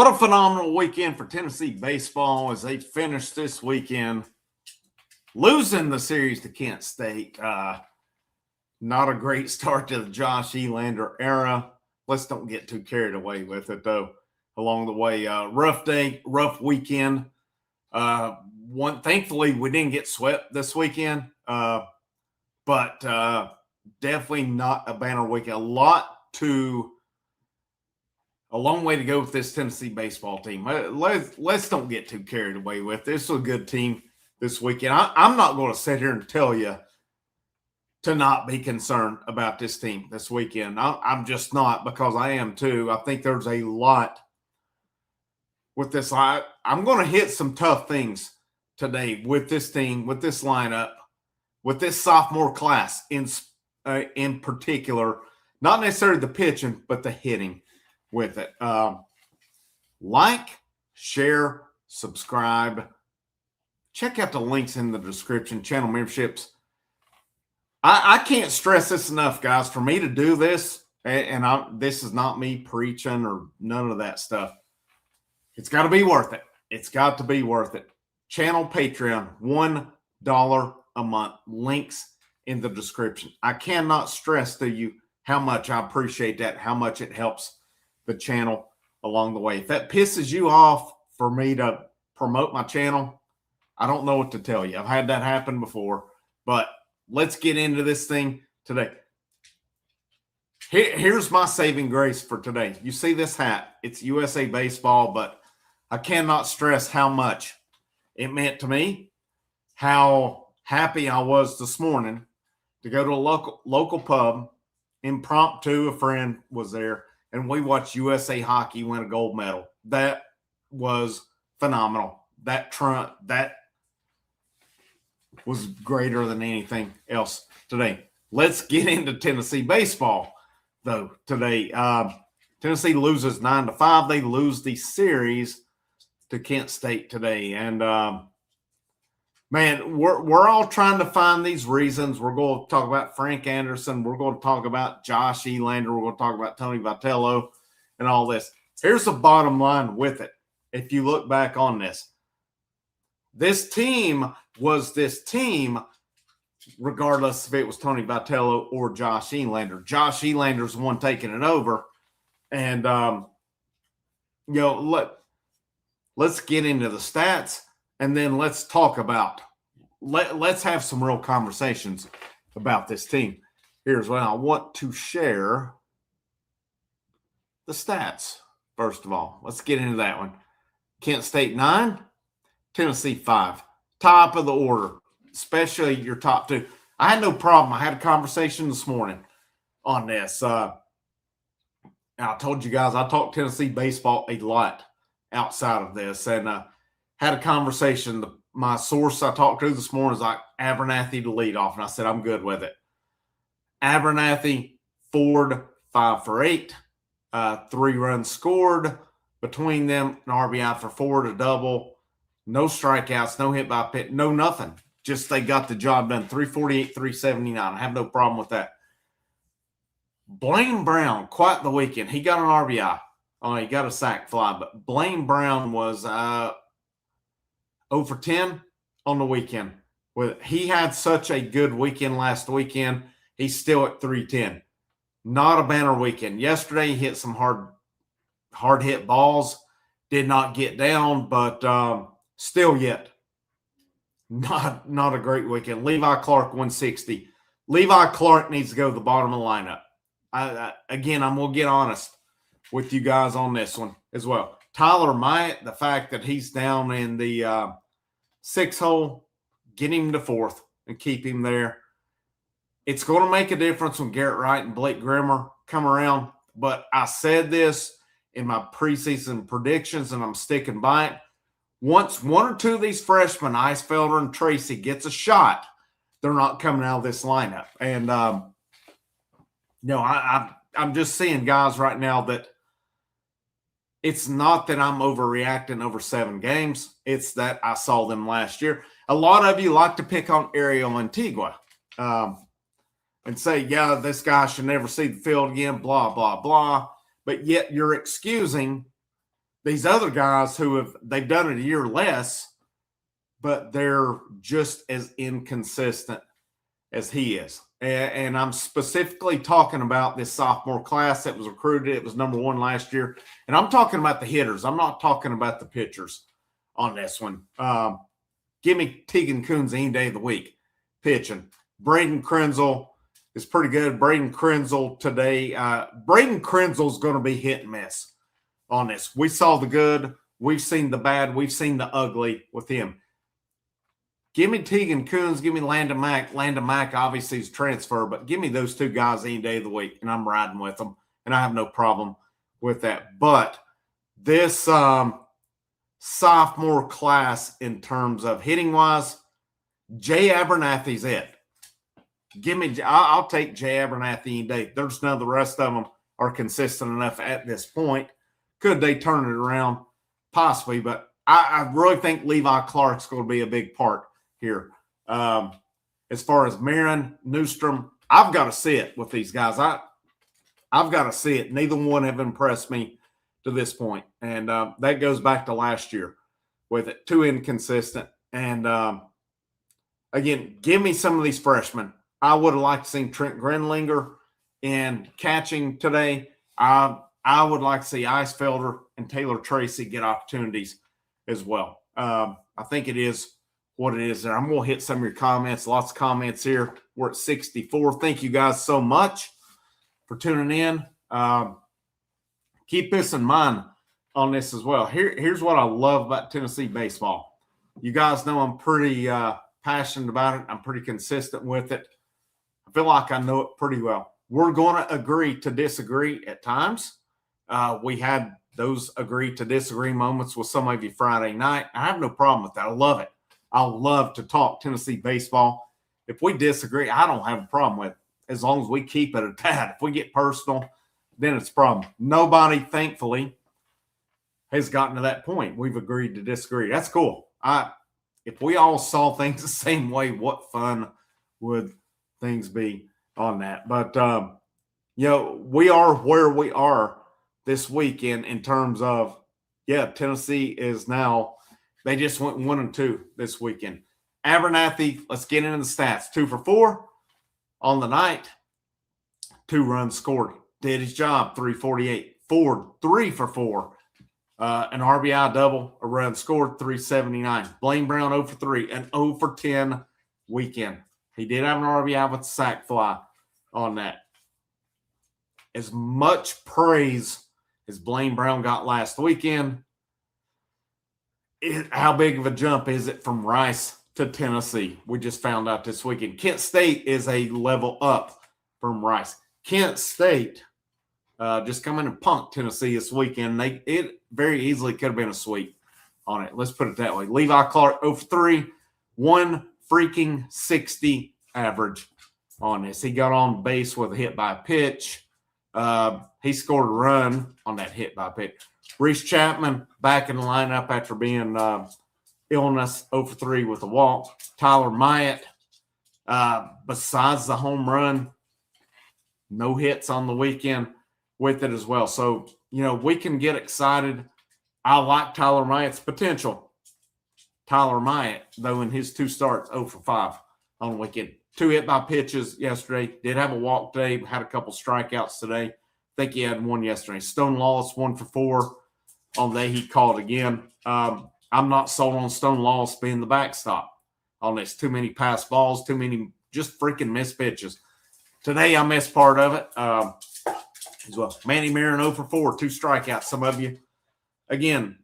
What a phenomenal weekend for Tennessee baseball as they finished this weekend losing the series to Kent State. Not a great start to the Josh Elander era. Let's don't get too carried away with it, though. Along the way, rough day, rough weekend. Thankfully, we didn't get swept this weekend, but definitely not a banner weekend. A long way to go with this Tennessee baseball team. Let's don't get too carried away with it. This was a good team this weekend. I'm not going to sit here and tell you to not be concerned about this team this weekend. I'm just not, because I am too. I think there's a lot with this line. I'm going to hit some tough things today with this team, with this lineup, with this sophomore class in particular. Not necessarily the pitching, but the hitting with it. Like, share, subscribe. Check out the links in the description, channel memberships. I can't stress this enough, guys. For me to do this, and this is not me preaching or none of that stuff. It's got to be worth it. It's got to be worth it. Channel Patreon, $1 a month. Links in the description. I cannot stress to you how much I appreciate that, how much it helps the channel along the way. If that pisses you off for me to promote my channel, I don't know what to tell you. I've had that happen before, but let's get into this thing today. Here's my saving grace for today. You see this hat? It's USA Baseball, but I cannot stress how much it meant to me, how happy I was this morning to go to a local pub. Impromptu, a friend was there, and we watched USA Hockey win a gold medal. That was phenomenal. That was greater than anything else today. Let's get into Tennessee baseball, though, today. Tennessee loses 9-5. They lose the series to Kent State today. And, man, we're all trying to find these reasons. We're going to talk about Frank Anderson. We're going to talk about Josh Elander. We're going to talk about Tony Vitello and all this. Here's the bottom line with it. If you look back on this team was this team, regardless if it was Tony Vitello or Josh Elander. Josh Elander's the one taking it over. And, let's get into the stats, and then let's talk about let's have some real conversations about this team. Here's what I want to share. The stats, first of all. Let's get into that one. Kent State 9, Tennessee 5. Top of the order, especially your top two. I had no problem. I had a conversation this morning on this. I told you guys I talk Tennessee baseball a lot outside of this, and had a conversation. My source I talked to this morning is like Abernathy to lead off, and I said I'm good with it. Abernathy, Ford, 5 for 8, 3 runs scored between them, an RBI for Ford, a double. No strikeouts, no hit by pitch, no nothing. Just they got the job done. 348, 379. I have no problem with that. Blaine Brown, quite the weekend. He got an RBI. Oh, he got a sac fly, but Blaine Brown was 0 for 10 on the weekend. He had such a good weekend last weekend. He's still at 310. Not a banner weekend. Yesterday, he hit some hard hit balls. Did not get down, but still yet not a great weekend. Levi Clark, 160. Levi Clark needs to go to the bottom of the lineup. Again, I'm going to get honest with you guys on this one as well. Tyler Myatt, the fact that he's down in the 6 hole, get him to 4th and keep him there. It's going to make a difference when Garrett Wright and Blake Grimmer come around, but I said this in my preseason predictions, and I'm sticking by it. Once 1 or 2 of these freshmen, Eisfelder and Tracy, gets a shot, they're not coming out of this lineup. And, I'm just seeing guys right now that it's not that I'm overreacting over 7 games. It's that I saw them last year. A lot of you like to pick on Ariel Antigua and say, yeah, this guy should never see the field again, blah, blah, blah. But yet you're excusing these other guys they've done it a year less, but they're just as inconsistent as he is. And I'm specifically talking about this sophomore class that was recruited. It was number 1 last year. And I'm talking about the hitters. I'm not talking about the pitchers on this one. Give me Tegan Coons any day of the week pitching. Braden Krenzel is pretty good. Braden Krenzel today. Braden Krenzel's going to be hit and miss on this. We saw the good. We've seen the bad. We've seen the ugly with him. Give me Tegan Coons. Give me Landon Mack. Landon Mack obviously is transfer, but give me those 2 guys any day of the week, and I'm riding with them, and I have no problem with that. But this sophomore class in terms of hitting-wise, Jay Abernathy's it. I'll take Jay Abernathy any day. There's none of the rest of them are consistent enough at this point. Could they turn it around? Possibly, but I really think Levi Clark's going to be a big part here. As far as Marin, Newstrom, I've got to see it with these guys. I've got to see it. Neither one have impressed me to this point. And that goes back to last year with it. Too inconsistent. And again, give me some of these freshmen. I would have liked to see Trent Grenlinger in catching today. I would like to see Icefelder and Taylor Tracy get opportunities as well. I think it is what it is there. I'm going to hit some of your comments. Lots of comments here. We're at 64. Thank you guys so much for tuning in. Keep this in mind on this as well. Here's what I love about Tennessee baseball. You guys know I'm pretty passionate about it. I'm pretty consistent with it. I feel like I know it pretty well. We're going to agree to disagree at times. We had those agree to disagree moments with some of you Friday night. I have no problem with that. I love it. I love to talk Tennessee baseball. If we disagree, I don't have a problem with it, as long as we keep it at that. If we get personal, then it's a problem. Nobody, thankfully, has gotten to that point. We've agreed to disagree. That's cool. If we all saw things the same way, what fun would things be on that? But, we are where we are this weekend in terms of, Tennessee is now, they just went 1-2 this weekend. Abernathy, let's get into the stats. 2 for 4 on the night. 2 runs scored. Did his job, 348. Ford, 3 for 4. An RBI double, a run scored, 379. Blaine Brown, 0 for 3. An 0 for 10 weekend. He did have an RBI with a sac fly on that. As much praise as Blaine Brown got last weekend, how big of a jump is it from Rice to Tennessee? We just found out this weekend. Kent State is a level up from Rice. Kent State just come in and punked Tennessee this weekend. It very easily could have been a sweep on it. Let's put it that way. Levi Clark 0 for 3, 160 average on this. He got on base with a hit by pitch. He scored a run on that hit by pitch. Reese Chapman back in the lineup after being illness, 0 for 3 with a walk. Tyler Myatt, besides the home run, no hits on the weekend with it as well. So, we can get excited. I like Tyler Myatt's potential. Tyler Myatt, though, in his 2 starts, 0 for 5 on the weekend. 2 hit by pitches yesterday. Did have a walk today. Had a couple strikeouts today. I think he had 1 yesterday. Stone Lawless, 1 for 4 on the day he called again. I'm not sold on Stone Lawless being the backstop on this. Too many pass balls, too many just freaking missed pitches. Today I missed part of it as well. Manny Marin 0 for 4, 2 strikeouts. Some of you, again,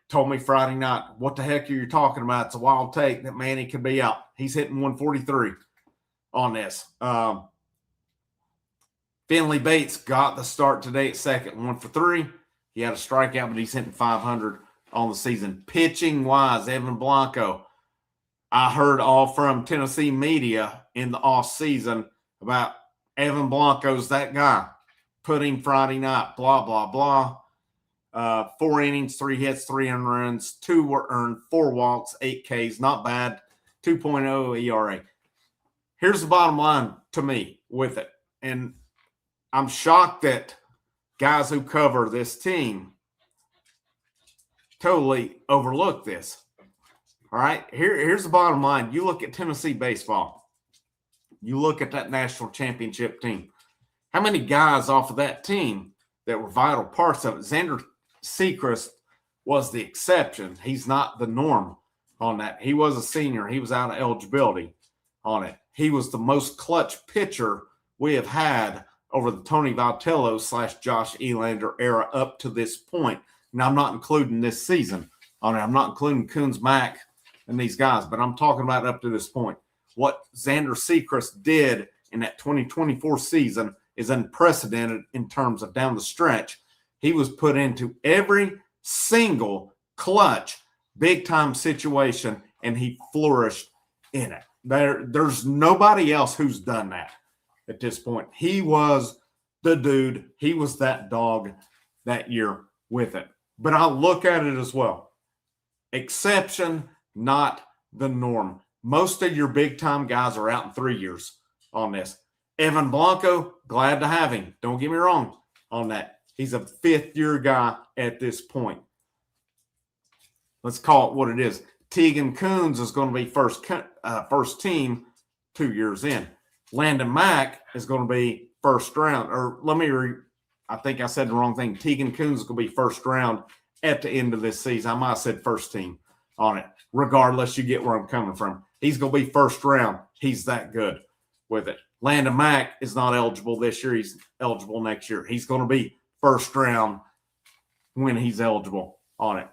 told me Friday night, what the heck are you talking about? It's a wild take that Manny could be out. He's hitting 143 on this. Finley Bates got the start today at second, 1 for 3. He had a strikeout, but he's hitting 500 on the season. Pitching-wise, Evan Blanco. I heard all from Tennessee media in the offseason about Evan Blanco's that guy. Put him Friday night, blah, blah, blah. 4 innings, 3 hits, 3 runs, 2 were earned, 4 walks, 8 Ks. Not bad. 2.0 ERA. Here's the bottom line to me with it. And I'm shocked that guys who cover this team totally overlook this. All right, here's the bottom line. You look at Tennessee baseball. You look at that national championship team. How many guys off of that team that were vital parts of it? Xander Sechrist was the exception. He's not the norm on that. He was a senior. He was out of eligibility on it. He was the most clutch pitcher we have had over the Tony Vitello / Josh Elander era up to this point. Now, I'm not including this season on it. I'm not including Coons, Mack, and these guys, but I'm talking about up to this point. What Xander Sechrist did in that 2024 season is unprecedented in terms of down the stretch. He was put into every single clutch, big-time situation, and he flourished in it. There's nobody else who's done that at this point. He was the dude. He was that dog that year with it. But I'll look at it as well. Exception, not the norm. Most of your big-time guys are out in 3 years on this. Evan Blanco, glad to have him. Don't get me wrong on that. He's a fifth-year guy at this point. Let's call it what it is. Tegan Coons is going to be first team 2 years in. Landon Mack is going to be first round. I think I said the wrong thing. Tegan Coons is going to be first round at the end of this season. I might have said first team on it. Regardless, you get where I'm coming from. He's going to be first round. He's that good with it. Landon Mack is not eligible this year. He's eligible next year. He's going to be first round when he's eligible on it.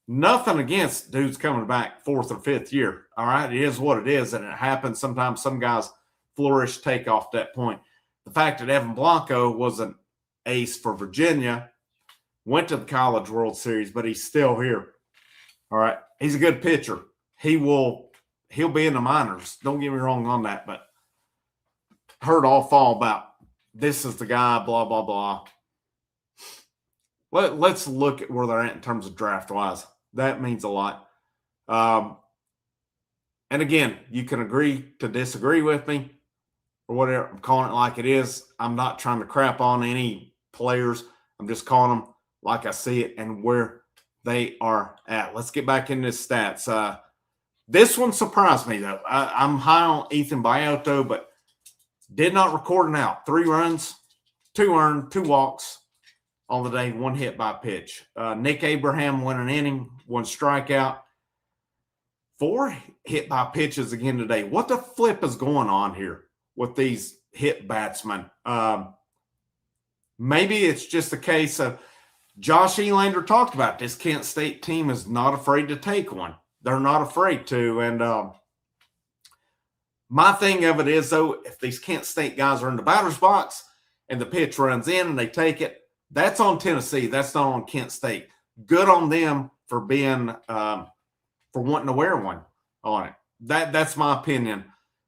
Nothing against dudes coming back fourth or fifth year. All right, it is what it is, and it happens. Sometimes some guys flourish, take off that point. The fact that Evan Blanco was an ace for Virginia, went to the College World Series, but he's still here. All right, he's a good pitcher. He'll be in the minors. Don't get me wrong on that, but heard all fall about this is the guy, blah, blah, blah. Let's look at where they're at in terms of draft-wise. That means a lot. And again, you can agree to disagree with me or whatever. I'm calling it like it is. I'm not trying to crap on any players. I'm just calling them like I see it and where they are at. Let's get back into stats. This one surprised me, though. I'm high on Ethan Biotto, but did not record an out. 3 runs, 2 earned, 2 walks on the day, 1 hit by pitch. Nick Abraham won an inning, 1 strikeout, 4 hit by pitches again today. What the flip is going on here with these hit batsmen? Maybe it's just a case of Josh Elander talked about this Kent State team is not afraid to take one. They're not afraid to. And my thing of it is, though, if these Kent State guys are in the batter's box and the pitch runs in and they take it, that's on Tennessee. That's not on Kent State. Good on them for being for wanting to wear one on it. That's my opinion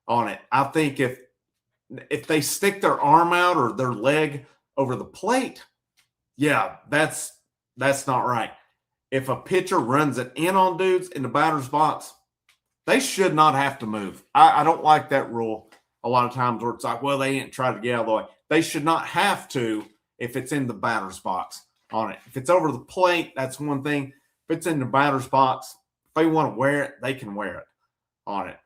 on it. I think if they stick their arm out or their leg over the plate, yeah, that's not right. If a pitcher runs it in on dudes in the batter's box, they should not have to move. I don't like that rule a lot of times where it's like, well, they didn't try to get out of the way. They should not have to if it's in the batter's box on it. If it's over the plate, that's one thing. If it's in the batter's box, if they want to wear it, they can wear it on it.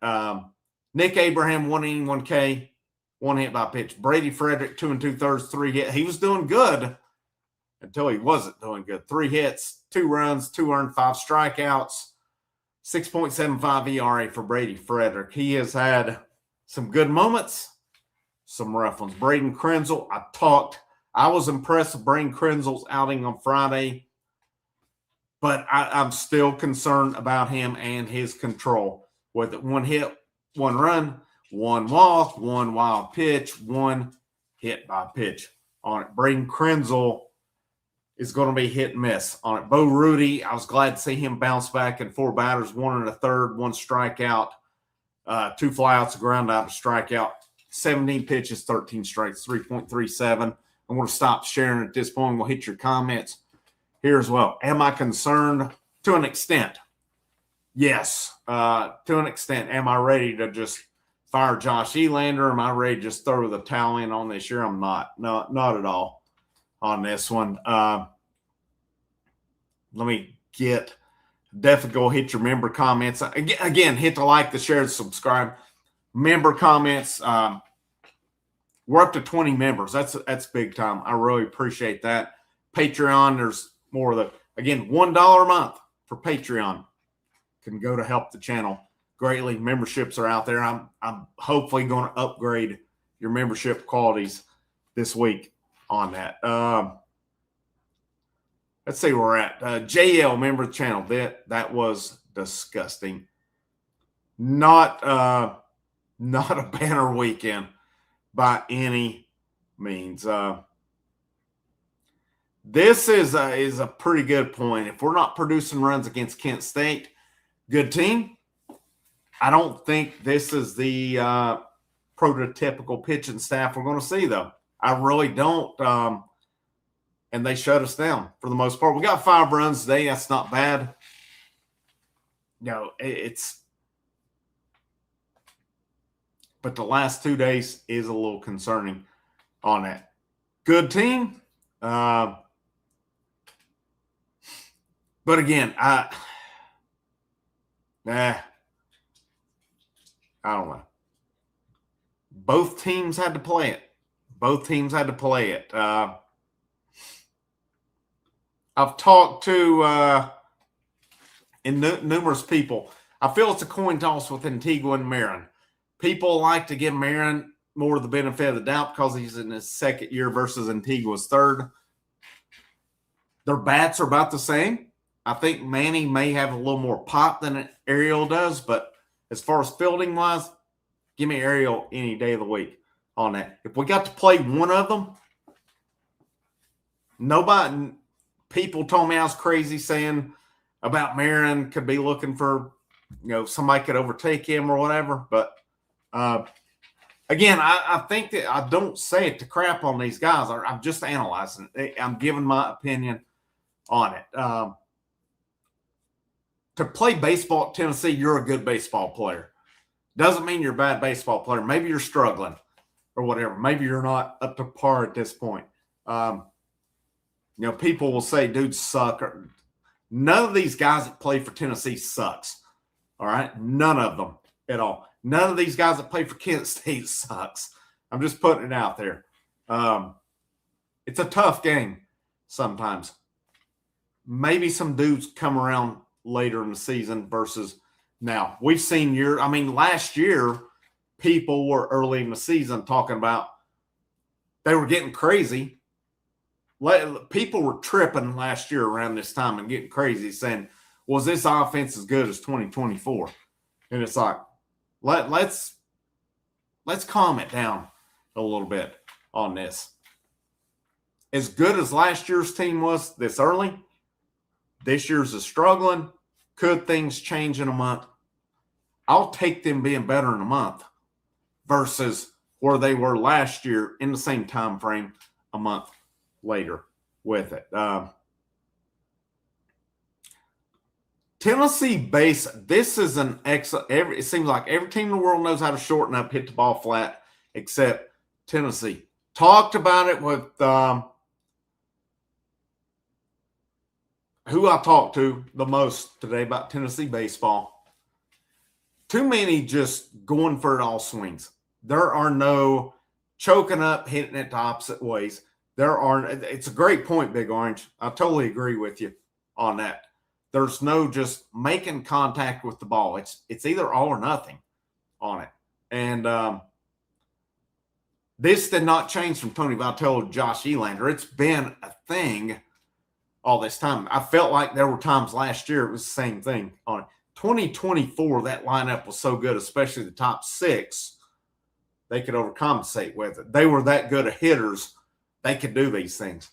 Nick Abraham, 1 inning, 1 K, 1 hit by pitch. Brady Frederick, 2 2/3, 3 hits. He was doing good until he wasn't doing good. 3 hits, 2 runs, 2 earned, 5 strikeouts, 6.75 ERA for Brady Frederick. He has had some good moments, some rough ones. Braden Krenzel, I was impressed with Braden Krenzel's outing on Friday, but I'm still concerned about him and his control. With it, 1 hit, 1 run, 1 walk, 1 wild pitch, 1 hit by pitch on it. Braden Krenzel is going to be hit and miss on it. Bo Rudy, I was glad to see him bounce back in 4 batters, 1 1/3, 1 strikeout, 2 flyouts, a ground out, a strikeout, 17 pitches, 13 strikes, 3.37. I'm going to stop sharing at this point. We'll hit your comments here as well. Am I concerned? To an extent. Yes, to an extent. Am I ready to just fire Josh Elander? Am I ready to just throw the towel in on this year? I'm not. No, not at all on this one. Let me get. Definitely go hit your member comments. Again, hit the like, the share, the subscribe. Member comments. We're up to 20 members. That's big time. I really appreciate that. Patreon, there's more of the, again, $1 a month for Patreon can go to help the channel greatly. Memberships are out there. I'm hopefully going to upgrade your membership qualities this week on that. Let's see where we're at. JL, member of the channel. That was disgusting. Not a banner weekend by any means. This is a pretty good point. If we're not producing runs against Kent State, good team. I don't think this is the prototypical pitching staff we're going to see, though. I really don't. And they shut us down for the most part. We got 5 runs today. That's not bad. But the last 2 days is a little concerning on that. Good team. But again, I don't know. Both teams had to play it. I've talked to numerous people. I feel it's a coin toss with Antigua and Marin. People like to give Marin more of the benefit of the doubt because he's in his second year versus Antigua's third. Their bats are about the same. I think Manny may have a little more pop than Ariel does, but as far as fielding wise, give me Ariel any day of the week on that. If we got to play one of them, people told me I was crazy saying about Marin could be looking for, somebody could overtake him or whatever. But again, I think that I don't say it to crap on these guys. I'm just analyzing it. I'm giving my opinion on it. To play baseball at Tennessee, you're a good baseball player. Doesn't mean you're a bad baseball player. Maybe you're struggling or whatever. Maybe you're not up to par at this point. People will say dudes suck. None of these guys that play for Tennessee sucks. All right? None of them at all. None of these guys that play for Kent State sucks. I'm just putting it out there. It's a tough game sometimes. Maybe some dudes come around later in the season versus now. We've seen last year, people were early in the season talking about they were getting crazy. People were tripping last year around this time and getting crazy saying, was this offense as good as 2024? And it's like, let's calm it down a little bit on this. As good as last year's team was this early, this year's is struggling. Could things change in a month? I'll take them being better in a month versus where they were last year in the same time frame a month later with it. Tennessee base, this is an excellent. It seems like every team in the world knows how to shorten up, hit the ball flat, except Tennessee. Talked about it with who I talked to the most today about Tennessee baseball. Too many just going for it all swings. There are no choking up, hitting it the opposite ways. It's a great point, Big Orange. I totally agree with you on that. There's no just making contact with the ball. It's either all or nothing on it. And this did not change from Tony Vitello to Josh Elander. It's been a thing all this time. I felt like there were times last year it was the same thing on it. 2024, that lineup was so good, especially the top 6, they could overcompensate with it. They were that good of hitters. They could do these things.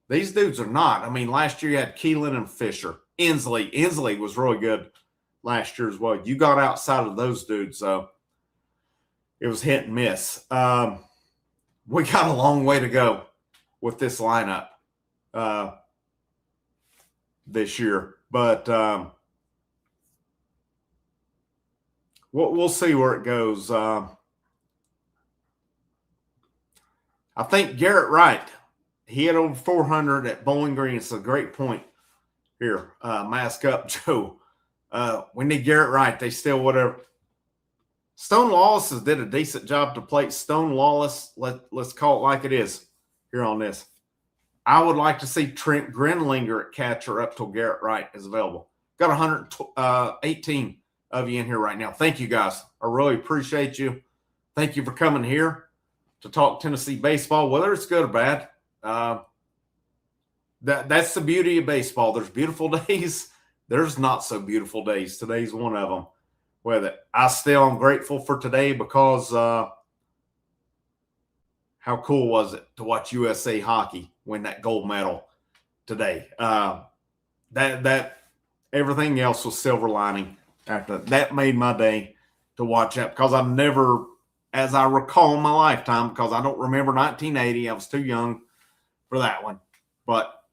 These dudes are not. Last year you had Keelan and Fisher. Inslee was really good last year as well. You got outside of those dudes, so it was hit and miss. We got a long way to go with this lineup this year. But we'll see where it goes. I think Garrett Wright, he had over 400 at Bowling Green. It's a great point Here, mask up, Joe. We need Garrett Wright. They still whatever. Stone Lawless did a decent job to play. Stone Lawless, let's call it like it is here on this. I would like to see Trent Grinlinger at catcher up till Garrett Wright is available. Got 118 of you in here right now. Thank you, guys. I really appreciate you. Thank you for coming here to talk Tennessee baseball, whether it's good or bad. That's the beauty of baseball. There's beautiful days. There's not so beautiful days. Today's one of them. With it, I still am grateful for today because how cool was it to watch USA Hockey win that gold medal today? That everything else was silver lining. After that made my day to watch that because I've never, as I recall in my lifetime, because I don't remember 1980, I was too young for that one, but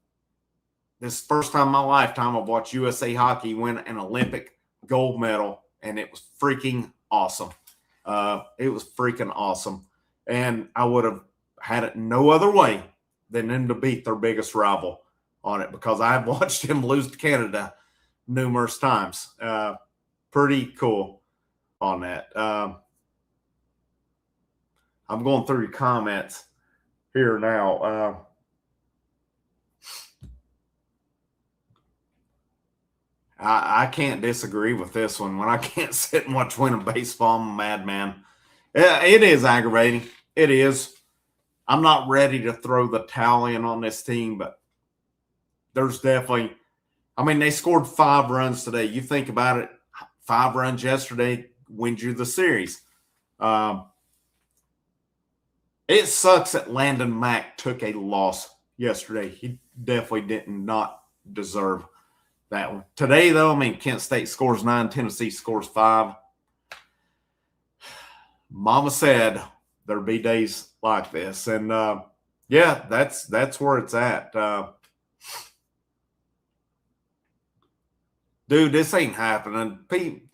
this is the first time in my lifetime I've watched USA Hockey win an Olympic gold medal. And it was freaking awesome. It was freaking awesome. And I would have had it no other way than them to beat their biggest rival on it because I've watched him lose to Canada numerous times. Pretty cool on that. I'm going through your comments here now. I can't disagree with this one. When I can't sit and watch winning baseball, I'm a madman. It is aggravating. It is. I'm not ready to throw the towel in on this team, but there's definitely – I mean, they scored 5 runs today. You think about it, 5 runs yesterday wins you the series. It sucks that Landon Mack took a loss yesterday. He definitely did not deserve that one. Today, though, I mean, Kent State scores 9, Tennessee scores 5. Mama said there'd be days like this. And, yeah, that's where it's at. Dude, this ain't happening. Pete,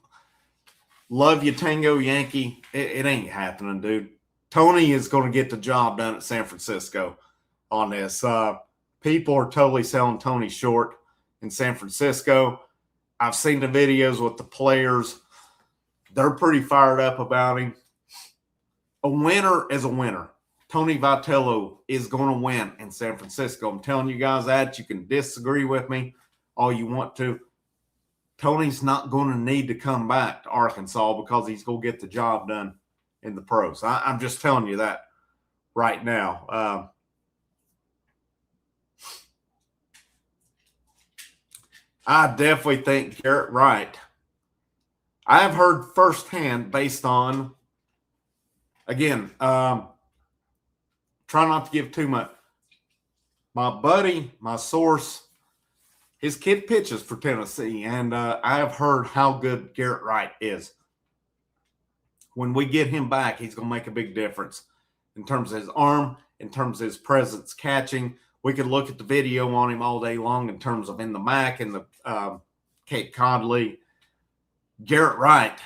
love you, Tango Yankee. It ain't happening, dude. Tony is going to get the job done at San Francisco on this. People are totally selling Tony short in San Francisco. I've seen the videos with the players. They're pretty fired up about him. A winner is a winner. Tony Vitello is going to win in San Francisco. I'm telling you guys that. You can disagree with me all you want to. Tony's not going to need to come back to Arkansas because he's going to get the job done in the pros. I'm just telling you that right now. I definitely think Garrett Wright. I have heard firsthand based on, again, try not to give too much. My buddy, my source, his kid pitches for Tennessee, and I have heard how good Garrett Wright is. When we get him back, he's going to make a big difference in terms of his arm, in terms of his presence catching. We could look at the video on him all day long in terms of in the MAC and the Cape Cod League. Garrett Wright,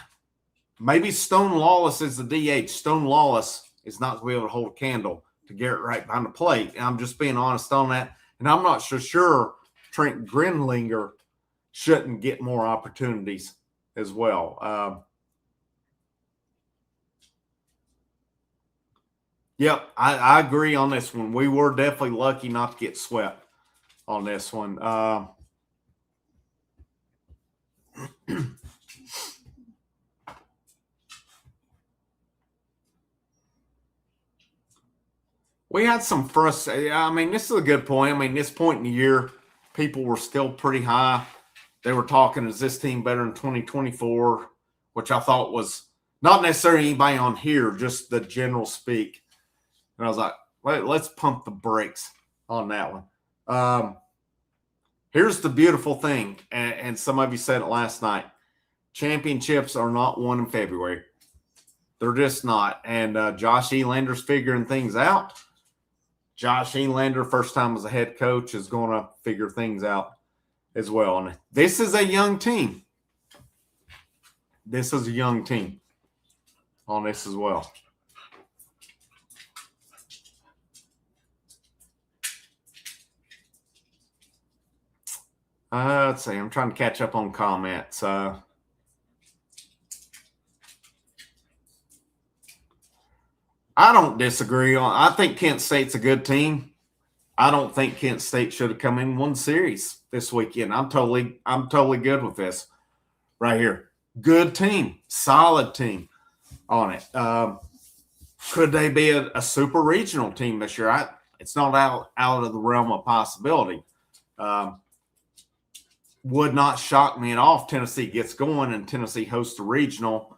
maybe Stone Lawless is the DH. Stone Lawless is not going to be able to hold a candle to Garrett Wright behind the plate. And I'm just being honest on that. And I'm not so sure Trent Grinlinger shouldn't get more opportunities as well. Yep, I agree on this one. We were definitely lucky not to get swept on this one. We had some frustration. I mean, this is a good point. I mean, this point in the year, people were still pretty high. They were talking, is this team better in 2024? Which I thought was not necessarily anybody on here, just the general speak. And I was like, let's pump the brakes on that one. Here's the beautiful thing, and some of you said it last night. Championships are not won in February. They're just not. And Josh Elander's figuring things out. Josh Elander, first time as a head coach, is going to figure things out as well. And this is a young team. This is a young team on this as well. Let's see. I'm trying to catch up on comments. I don't disagree on. I think Kent State's a good team. I don't think Kent State should have come in one series this weekend. I'm totally good with this right here. Good team, solid team on it. Could they be a super regional team this year? It's not out of the realm of possibility. Would not shock me at all if Tennessee gets going and Tennessee hosts a regional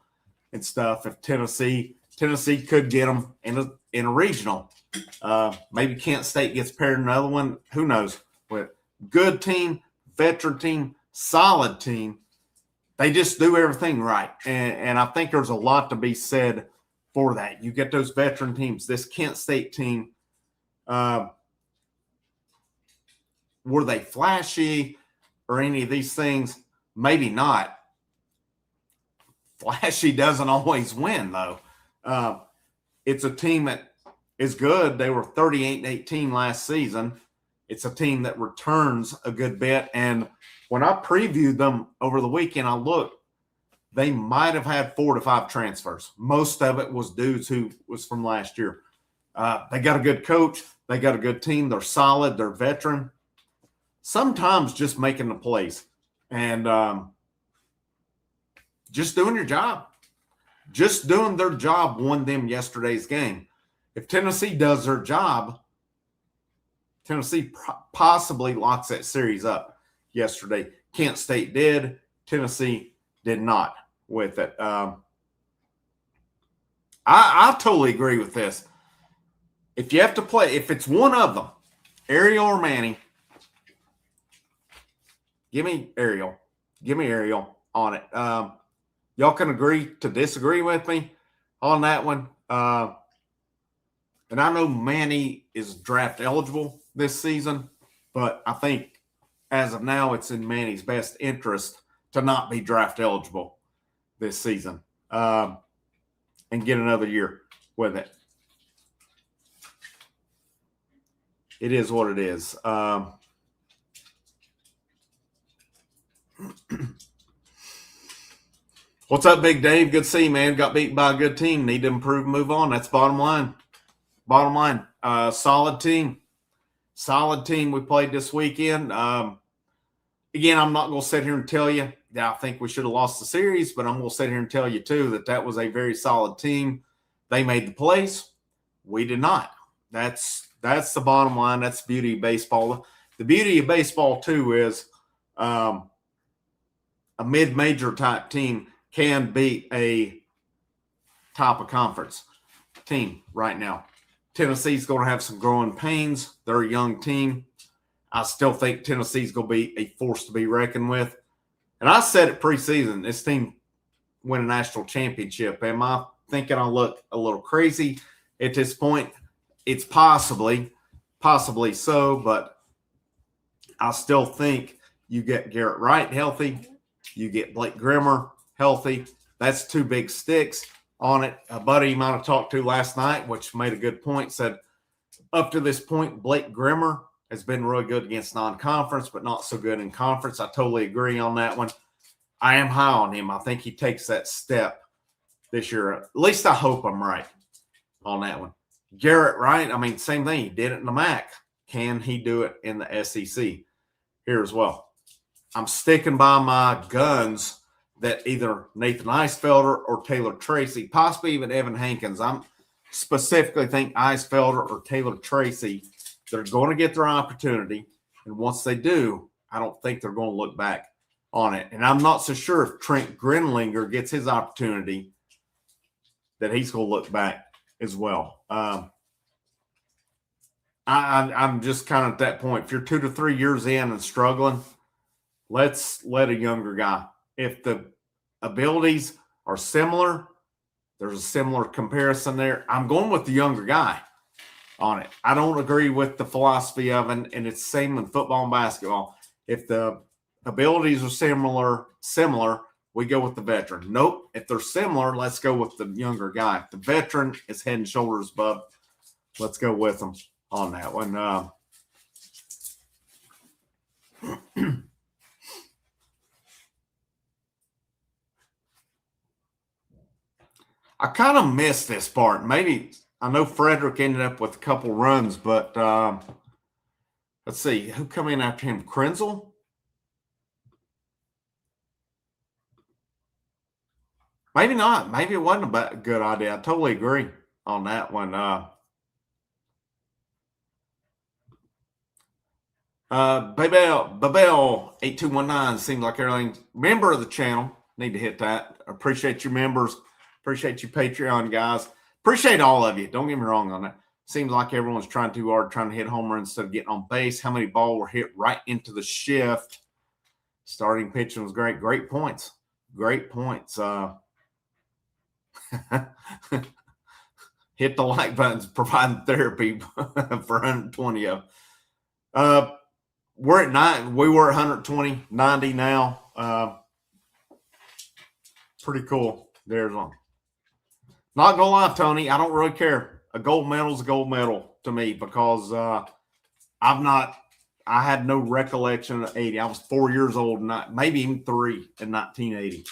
and stuff. If Tennessee could get them in a regional. Maybe Kent State gets paired in another one. Who knows? But good team, veteran team, solid team. They just do everything right. And I think there's a lot to be said for that. You get those veteran teams. This Kent State team, were they flashy or any of these things? Maybe not. Flashy doesn't always win, though. It's a team that is good. They were 38-18 last season. It's a team that returns a good bit. And when I previewed them over the weekend, I looked, they might have had 4 to 5 transfers. Most of it was dudes who was from last year. They got a good coach. They got a good team. They're solid. They're veteran. Sometimes just making the plays and just doing your job. Just doing their job won them yesterday's game. If Tennessee does their job, Tennessee possibly locks that series up yesterday. Kent State did. Tennessee did not with it. I totally agree with this. If you have to play, if it's one of them, Ariel or Manny, give me Ariel. Give me Ariel on it. Y'all can agree to disagree with me on that one. And I know Manny is draft eligible this season, but I think as of now, it's in Manny's best interest to not be draft eligible this season and get another year with it. It is what it is. What's up, Big Dave? Good to see you, man. Got beat by a good team. Need to improve and move on. That's bottom line. Bottom line. Solid team. Solid team we played this weekend. Again, I'm not going to sit here and tell you that I think we should have lost the series, but I'm going to sit here and tell you, too, that was a very solid team. They made the plays. We did not. That's the bottom line. That's the beauty of baseball. The beauty of baseball, too, is a mid-major type team can beat a top of conference team right now. Tennessee's going to have some growing pains. They're a young team. I still think Tennessee's going to be a force to be reckoned with. And I said it preseason, this team win a national championship. Am I thinking I look a little crazy at this point? It's possibly so, but I still think you get Garrett Wright healthy. You get Blake Grimmer healthy. That's 2 big sticks on it. A buddy you might have talked to last night, which made a good point, said up to this point, Blake Grimmer has been really good against non-conference, but not so good in conference. I totally agree on that one. I am high on him. I think he takes that step this year. At least I hope I'm right on that one. Garrett Wright, I mean, same thing. He did it in the MAC. Can he do it in the SEC here as well? I'm sticking by my guns that either Nathan Eisfelder or Taylor Tracy, possibly even Evan Hankins. I'm specifically think Eisfelder or Taylor Tracy, they're going to get their opportunity. And once they do, I don't think they're going to look back on it. And I'm not so sure if Trent Grinlinger gets his opportunity that he's going to look back as well. I'm just kind of at that point. If you're 2 to 3 years in and struggling, let's let a younger guy. If the abilities are similar, there's a similar comparison there. I'm going with the younger guy on it. I don't agree with the philosophy of it, and it's the same in football and basketball. If the abilities are similar, we go with the veteran. Nope. If they're similar, let's go with the younger guy. If the veteran is head and shoulders above, let's go with them on that one. I kind of missed this part. Maybe I know Frederick ended up with a couple runs, but let's see who come in after him. Krenzel. Maybe not. Maybe it wasn't a good idea. I totally agree on that one. Babel 8219 seems like everything. Member of the channel. Need to hit that. Appreciate your members. Appreciate you Patreon guys. Appreciate all of you. Don't get me wrong on that. Seems like everyone's trying too hard, trying to hit home runs instead of getting on base. How many balls were hit right into the shift? Starting pitching was great. Great points. Great points. Hit the like buttons, providing therapy for 120 of. We're at 9. We were at 120, 90 now. Pretty cool. There's one. Not gonna lie, Tony, I don't really care. A gold medal is a gold medal to me because I had no recollection of 80. I was 4 years old, maybe even 3 in 1980.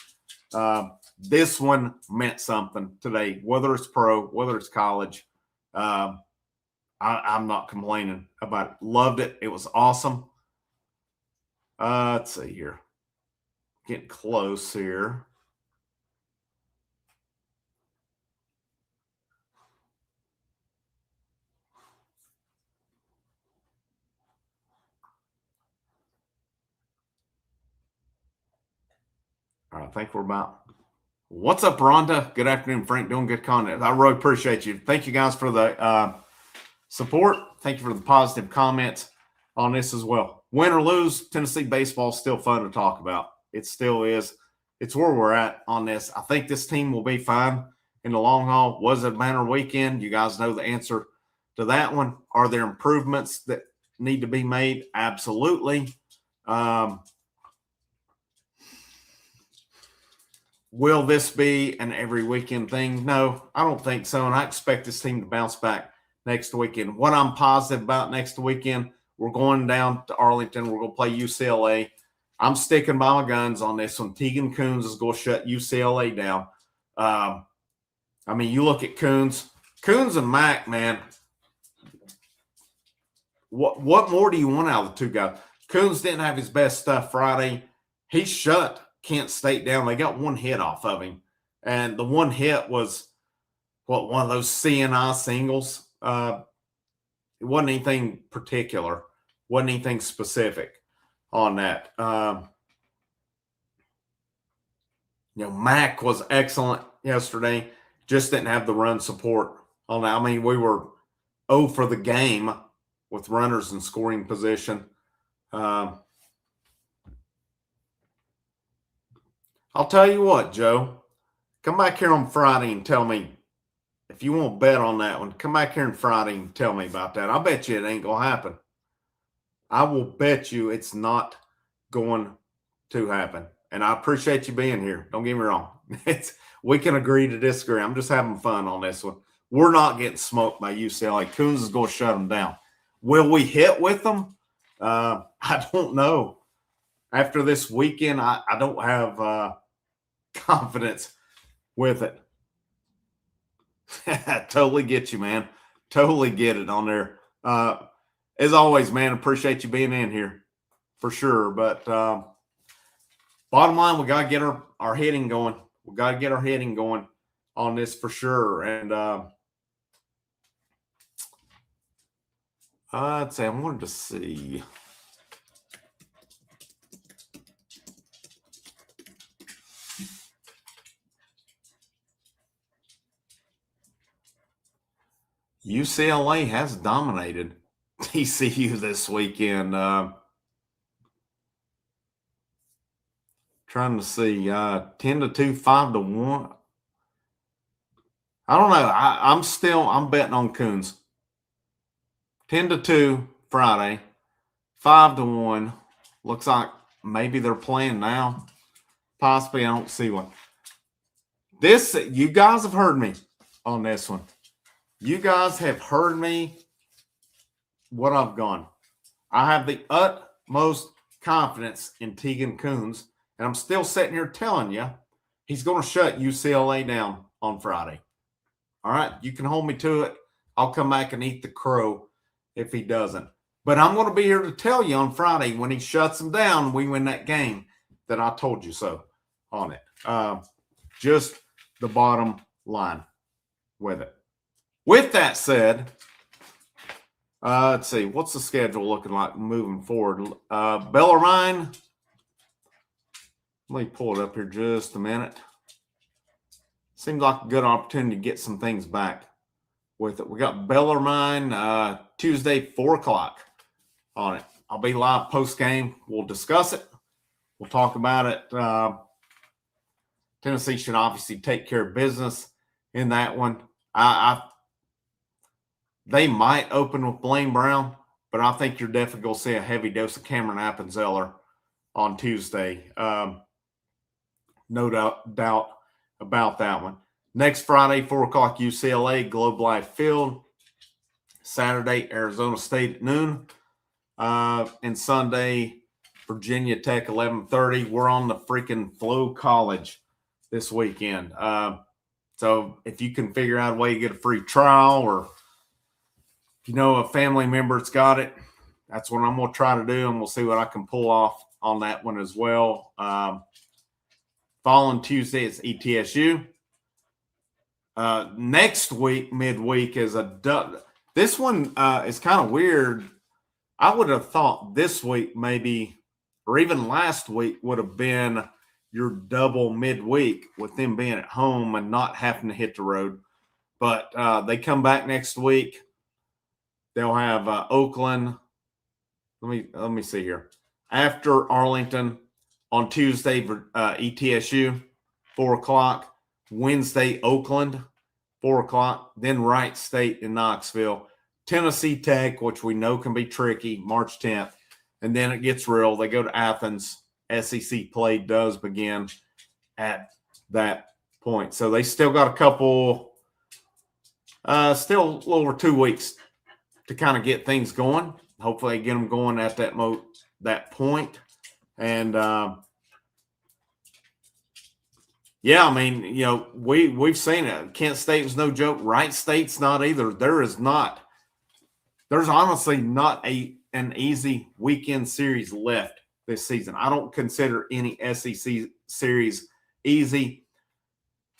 This one meant something today, whether it's pro, whether it's college. I'm not complaining about it. Loved it. It was awesome. Let's see here. Getting close here. All right, I think we're about. What's up, Rhonda? Good afternoon, Frank. Doing good content. I really appreciate you. Thank you guys for the support. Thank you for the positive comments on this as well. Win or lose, Tennessee baseball is still fun to talk about. It still is. It's where we're at on this. I think this team will be fine in the long haul. Was it a banner weekend? You guys know the answer to that one. Are there improvements that need to be made? Absolutely. Will this be an every weekend thing? No, I don't think so. And I expect this team to bounce back next weekend. What I'm positive about next weekend, we're going down to Arlington. We're going to play UCLA. I'm sticking by my guns on this one. Tegan Coons is going to shut UCLA down. I mean, you look at Coons and Mack, man. What more do you want out of the two guys? Coons didn't have his best stuff Friday. He shut Kent State down. They got one hit off of him. And the one hit was, one of those CNI singles. It wasn't anything particular. Wasn't anything specific on that. Mack was excellent yesterday. Just didn't have the run support on that. I mean, we were 0 for the game with runners in scoring position. I'll tell you what, Joe. Come back here on Friday and tell me if you want to bet on that one. Come back here on Friday and tell me about that. I bet you it ain't going to happen. I will bet you it's not going to happen. And I appreciate you being here. Don't get me wrong. We can agree to disagree. I'm just having fun on this one. We're not getting smoked by UCLA. Coons is going to shut them down. Will we hit with them? I don't know. After this weekend, I don't have confidence with it. Totally get you, man. Totally get it on there. As always, man, appreciate you being in here for sure. But bottom line, we got to get our hitting going. We got to get our hitting going on this for sure. And I'd say I wanted to see. UCLA has dominated TCU this weekend. Trying to see 10-2, 5-1. I don't know. I'm betting on Coons. 10-2 Friday, 5-1. Looks like maybe they're playing now. Possibly, I don't see one. You guys have heard me on this one. You guys have heard me what I've gone. I have the utmost confidence in Tegan Coons, and I'm still sitting here telling you he's going to shut UCLA down on Friday. All right, you can hold me to it. I'll come back and eat the crow if he doesn't. But I'm going to be here to tell you on Friday when he shuts them down, we win that game, that I told you so on it. Just the bottom line with it. With that said, let's see. What's the schedule looking like moving forward? Bellarmine. Let me pull it up here just a minute. Seems like a good opportunity to get some things back with it. We got Bellarmine Tuesday, 4 o'clock on it. I'll be live post-game. We'll discuss it. We'll talk about it. Tennessee should obviously take care of business in that one. They might open with Blaine Brown, but I think you're definitely going to see a heavy dose of Cameron Appenzeller on Tuesday. No doubt about that one. Next Friday, 4 o'clock, UCLA, Globe Life Field. Saturday, Arizona State at noon. And Sunday, Virginia Tech, 11:30. We're on the freaking Flow College this weekend. So if you can figure out a way to get a free trial, or if you know a family member that's got it, that's what I'm going to try to do, and we'll see what I can pull off on that one as well. Following Tuesday, it's ETSU. Next week, midweek, is this one is kind of weird. I would have thought this week maybe, or even last week, would have been your double midweek with them being at home and not having to hit the road. But they come back next week. They'll have Oakland. Let me see here. After Arlington on Tuesday, ETSU, 4 o'clock. Wednesday, Oakland, 4 o'clock. Then Wright State in Knoxville. Tennessee Tech, which we know can be tricky, March 10th. And then it gets real. They go to Athens. SEC play does begin at that point. So they still got a couple, still a little over 2 weeks to kind of get things going. Hopefully get them going at that point. And, yeah, I mean, you know, we've seen it. Kent State was no joke. Wright State's not either. There's honestly not an easy weekend series left this season. I don't consider any SEC series easy.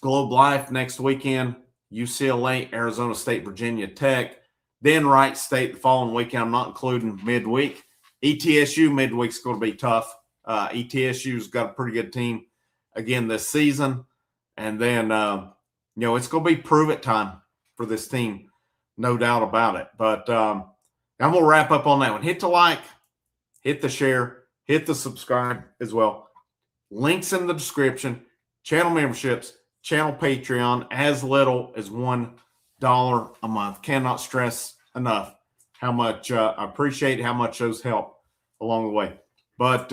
Globe Life next weekend, UCLA, Arizona State, Virginia Tech, then Wright State the following weekend. I'm not including midweek. ETSU midweek's going to be tough. ETSU's got a pretty good team again this season. And then, you know, it's going to be prove-it time for this team, no doubt about it. But I'm going to wrap up on that one. Hit the like, hit the share, hit the subscribe as well. Links in the description, channel memberships, channel Patreon, as little as $1 a month. Cannot stress enough how much I appreciate how much those help along the way. But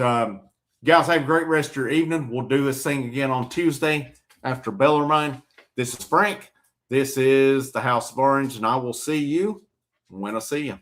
guys, have a great rest of your evening. We'll do this thing again on Tuesday after Bellarmine. This is Frank. This is the House of Orange, and I will see you when I see you.